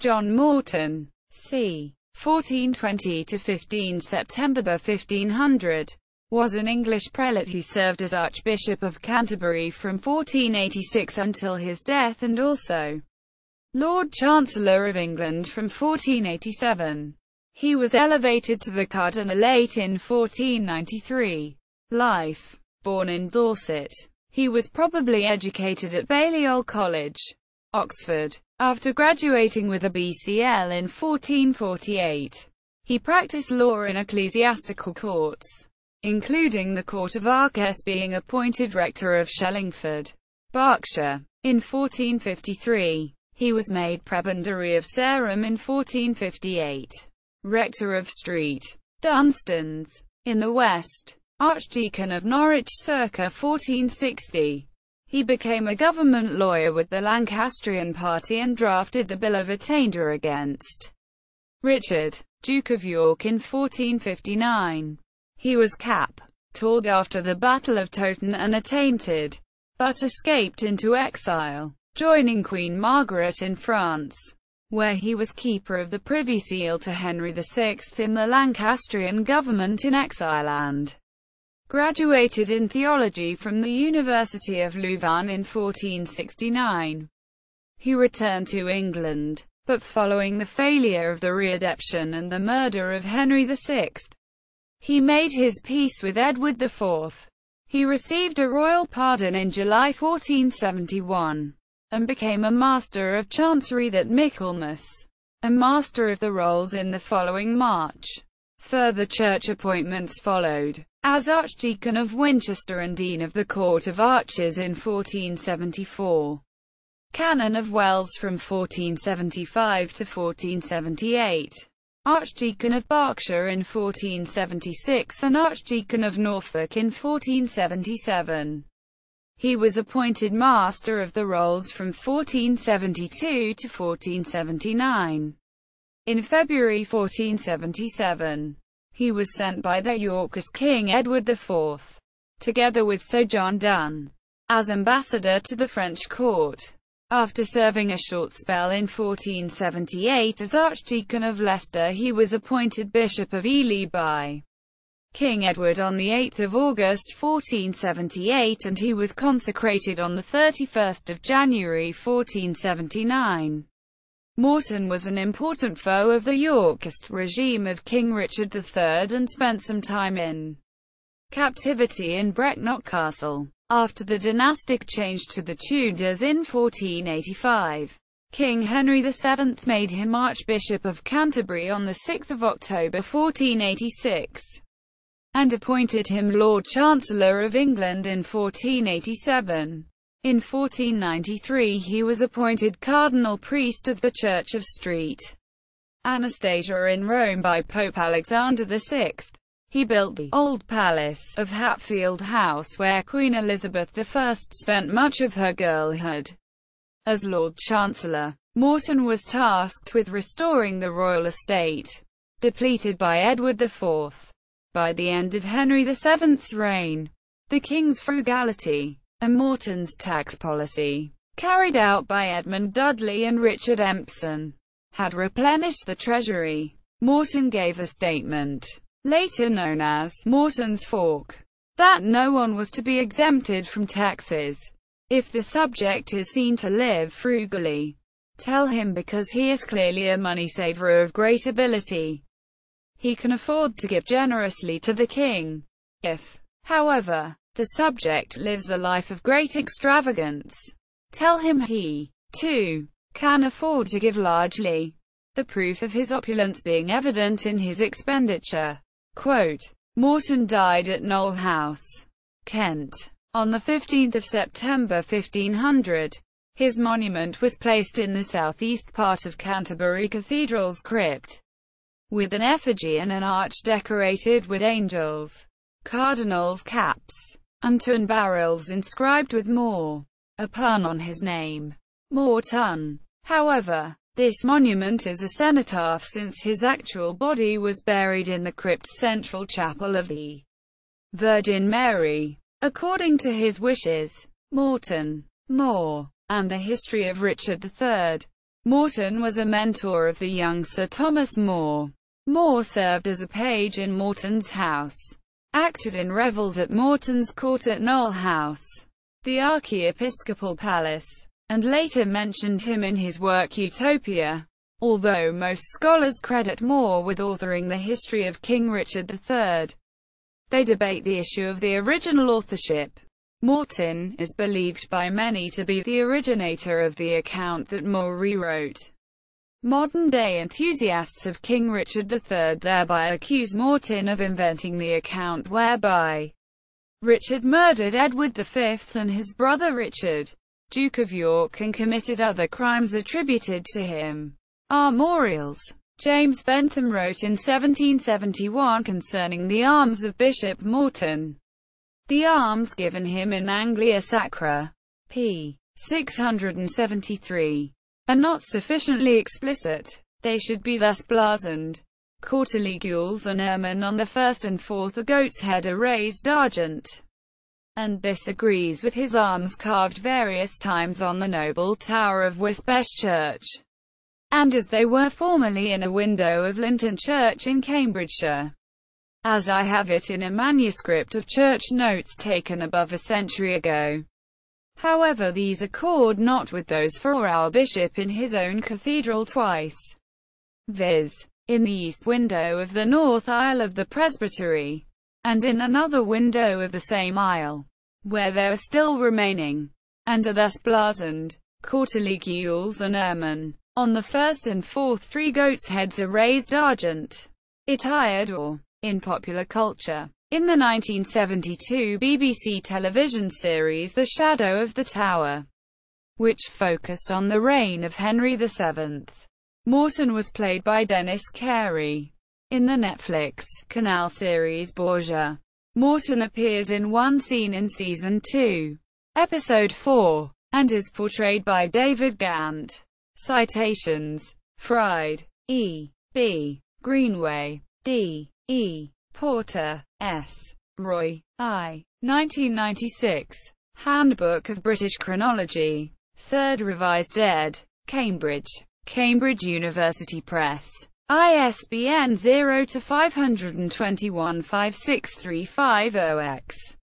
John Morton, c. 1420 to 15 September 1500, was an English prelate who served as Archbishop of Canterbury from 1486 until his death, and also Lord Chancellor of England from 1487. He was elevated to the cardinalate in 1493. Life. Born in Dorset, he was probably educated at Balliol College, Oxford. After graduating with a BCL in 1448, he practiced law in ecclesiastical courts, including the Court of Arches, being appointed rector of Shellingford, Berkshire. In 1453, he was made prebendary of Sarum. In 1458, rector of Street Dunstans, in the west, Archdeacon of Norwich circa 1460. He became a government lawyer with the Lancastrian party and drafted the Bill of Attainder against Richard, Duke of York, in 1459. He was captured after the Battle of Towton and attainted, but escaped into exile, joining Queen Margaret in France, where he was Keeper of the Privy Seal to Henry VI in the Lancastrian government in exile, and graduated in theology from the University of Louvain in 1469. He returned to England, but following the failure of the readoption and the murder of Henry VI, he made his peace with Edward IV. He received a royal pardon in July 1471, and became a Master of Chancery at Michaelmas, a Master of the Rolls in the following March. Further church appointments followed, as Archdeacon of Winchester and Dean of the Court of Arches in 1474. Canon of Wells from 1475 to 1478. Archdeacon of Berkshire in 1476 and Archdeacon of Norfolk in 1477. He was appointed Master of the Rolls from 1472 to 1479. In February 1477, he was sent by the Yorkist King Edward IV, together with Sir John Donne, as ambassador to the French court. After serving a short spell in 1478 as Archdeacon of Leicester, he was appointed Bishop of Ely by King Edward on 8 August 1478, and he was consecrated on 31 January 1479. Morton was an important foe of the Yorkist regime of King Richard III and spent some time in captivity in Brecknock Castle. After the dynastic change to the Tudors in 1485, King Henry VII made him Archbishop of Canterbury on 6 October 1486, and appointed him Lord Chancellor of England in 1487. In 1493 he was appointed cardinal priest of the Church of St. Anastasia in Rome by Pope Alexander VI. He built the Old Palace of Hatfield House, where Queen Elizabeth I spent much of her girlhood. As Lord Chancellor, Morton was tasked with restoring the royal estate, depleted by Edward IV. By the end of Henry VII's reign, the king's frugality, and Morton's tax policy, carried out by Edmund Dudley and Richard Empson, had replenished the treasury. Morton gave a statement, later known as Morton's Fork, that no one was to be exempted from taxes. If the subject is seen to live frugally, tell him, because he is clearly a money-saver of great ability, he can afford to give generously to the king. If, however, the subject lives a life of great extravagance, tell him he, too, can afford to give largely, the proof of his opulence being evident in his expenditure. Quote, Morton died at Knole House, Kent, on 15 September 1500. His monument was placed in the southeast part of Canterbury Cathedral's crypt, with an effigy and an arch decorated with angels, cardinals' caps, and tin barrels inscribed with More, a pun on his name, Morton. However, this monument is a cenotaph, since his actual body was buried in the crypt's central chapel of the Virgin Mary. According to his wishes, Morton, More, and the History of Richard III Morton was a mentor of the young Sir Thomas More. More served as a page in Morton's house, acted in revels at Morton's court at Knole House, the archiepiscopal palace, and later mentioned him in his work Utopia. Although most scholars credit More with authoring the history of King Richard III, they debate the issue of the original authorship. Morton is believed by many to be the originator of the account that More rewrote. Modern-day enthusiasts of King Richard III thereby accuse Morton of inventing the account whereby Richard murdered Edward V and his brother Richard, Duke of York, and committed other crimes attributed to him. Armorials. James Bentham wrote in 1771 concerning the arms of Bishop Morton. The arms given him in Anglia Sacra, p. 673, are not sufficiently explicit. They should be thus blazoned: quarterly gules and ermine on the first and fourth, a goat's head are raised argent. And this agrees with his arms carved various times on the noble tower of Wisbeach Church, and as they were formerly in a window of Linton Church in Cambridgeshire, as I have it in a manuscript of church notes taken above a century ago. However, these accord not with those for our bishop in his own cathedral twice, viz., in the east window of the north aisle of the presbytery, and in another window of the same aisle, where they are still remaining, and are thus blazoned: quarterly gules and ermine. On the first and fourth, 3 goats' heads are raised argent. Attired, or, in popular culture, in the 1972 BBC television series The Shadow of the Tower, which focused on the reign of Henry VII. Morton was played by Dennis Carey. In the Netflix Canal series Borgia, Morton appears in one scene in Season 2, Episode 4, and is portrayed by David Gant. Citations: Fried, E. B. Greenway, D. E. Porter, S. Roy, I. 1996. Handbook of British Chronology. 3rd Revised ed. Cambridge. Cambridge University Press. ISBN 0-521-56350-X.